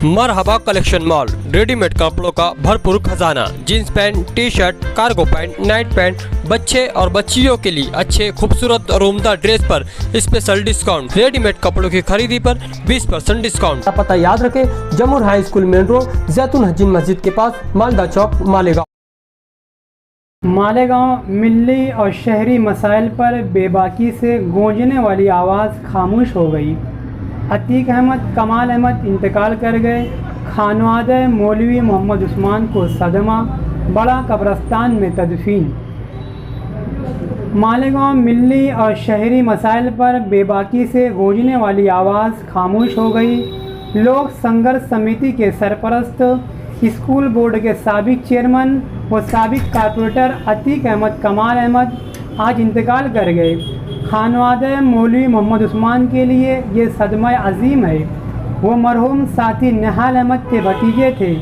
मरहबा collection mall ready made कपड़ों का भरपूर खजाना। Jeans pant, T shirt, cargo pant, night pant, बच्चे और बच्चियों के लिए अच्छे खूबसूरत और उम्दा ड्रेस पर स्पेशल डिस्काउंट। रेडी मेड कपड़ों की खरीदी पर 20% डिस्काउंट। पता याद रखें, जमूर हाई स्कूल मेन रोड, जैतून हजीन मस्जिद के पास, मालदा चौक, मालेगांव। मालेगांव मिली और शहरी मसाइल पर बेबाकी से गूंजने वाली आवाज़ खामोश हो गई। अतीक अहमद, कमाल अहमद इंतकाल कर गए। खानवादे मौलवी मोहम्मद उस्मान को सदमा, बड़ा कब्रस्तान में तदफीन। मालेगांव मिली और शहरी मसाइल पर बेबाकी से गूंजने वाली आवाज़ खामोश हो गई। लोक संघर्ष समिति के सरपरस्त, स्कूल बोर्ड के साबिक चेयरमैन व साबिक कारपोरेटर अतीक अहमद, कमाल अहमद आज इंतकाल कर गए। खानवादे मौलवी मोहम्मद उस्मान के लिए ये सदमा अजीम है। वो मरहूम साथी निहाल अहमद के भतीजे थे।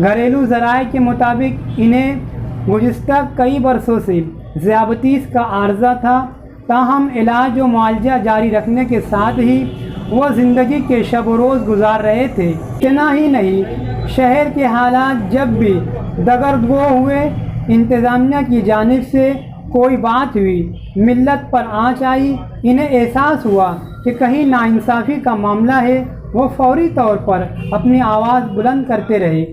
घरेलू ज़राए के मुताबिक इन्हें गुज़िश्ता कई बरसों से ज़ियाबतीस का आर्ज़ा था। ताहम इलाज व मुआलजा जारी रखने के साथ ही वो ज़िंदगी के शब रोज़ गुजार रहे थे। इतना ही नहीं, शहर के हालात जब भी दगरगो हुए, इंतज़ामिया की जानिब से कोई बात हुई, मिल्लत पर आँच आई, इन्हें एहसास हुआ कि कहीं नाइंसाफ़ी का मामला है, वो फौरी तौर पर अपनी आवाज़ बुलंद करते रहे।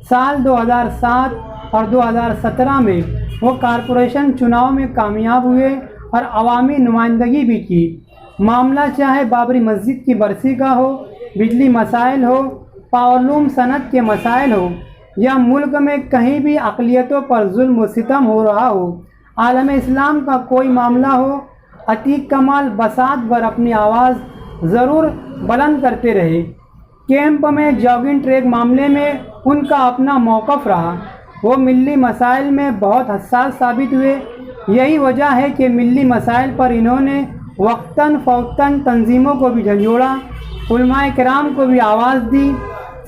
साल 2007 और 2017 में वो कारपोरेशन चुनाव में कामयाब हुए और अवामी नुमाइंदगी भी की। मामला चाहे बाबरी मस्जिद की बरसी का हो, बिजली मसाइल हो, पावरलूम सनत के मसाइल हो, या मुल्क में कहीं भी अक़लियतों पर जुल्म व सितम हो रहा हो, आलम इस्लाम का कोई मामला हो, अतीक कमाल बसात भर अपनी आवाज़ ज़रूर बुलंद करते रहे। कैंप में जॉगिंग ट्रैक मामले में उनका अपना मौक़िफ़ रहा। वो मिली मसाइल में बहुत हसास साबित हुए। यही वजह है कि मिली मसाइल पर इन्होंने वक्तन फ़ौक्तन तंजीमों को भी झंझोड़ा, उलमाए किराम को भी आवाज़ दी,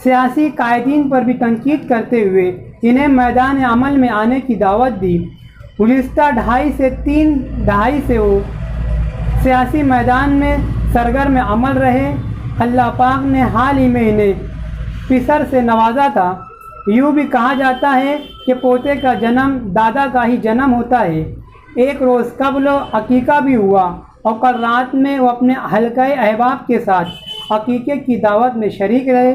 सियासी कायदीन पर भी तनकीद करते हुए इन्हें मैदान अमल में आने की दावत दी। गुज़िश्ता 2.5 से 3 दहाई से वो सियासी मैदान में सरगर्म अमल रहे। अल्लाह पाक ने हाल ही में इन्हें पिसर से नवाजा था। यूँ भी कहा जाता है कि पोते का जन्म दादा का ही जन्म होता है। एक रोज़ कबल अकीका भी हुआ और कल रात में वो अपने हल्के अहबाब के साथ अकीके की दावत में शरीक रहे।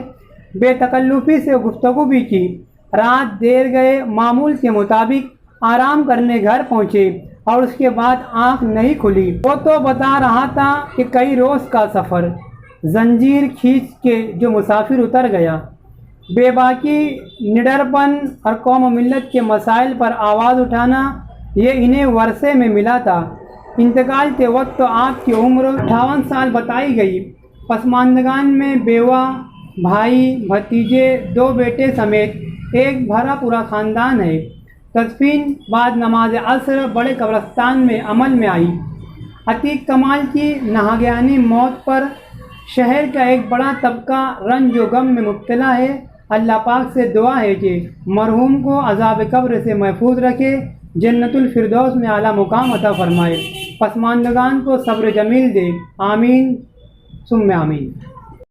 बेतकल्लुफ़ी से गुफ्तगू भी की। रात देर गए, मामूल के मुताबिक आराम करने घर पहुँचे और उसके बाद आँख नहीं खुली। वो तो बता रहा था कि कई रोज़ का सफ़र जंजीर खींच के जो मुसाफिर उतर गया। बेबाकी, निडरपन और कौम मिल्लत के मसाइल पर आवाज़ उठाना, ये इन्हें वर्षे में मिला था। इंतकाल के वक्त तो आपकी उम्र 58 साल बताई गई। पसमानदगान में बेवा, भाई, भतीजे, 2 बेटे समेत एक भरा पूरा ख़ानदान है। तदफीन बाद नमाज असर बड़े कब्रस्तान में अमल में आई। अतीक कमाल की नाहगानी मौत पर शहर का एक बड़ा तबका रंज व गम में मुब्तला है। अल्लाह पाक से दुआ है कि मरहूम को अज़ाब कब्र से महफूज रखे, जन्नतुल फिरदौस में आला मुकाम अता फरमाए, पसमानदगान को सब्र जमील दे। आमीन सुम्मे आमीन।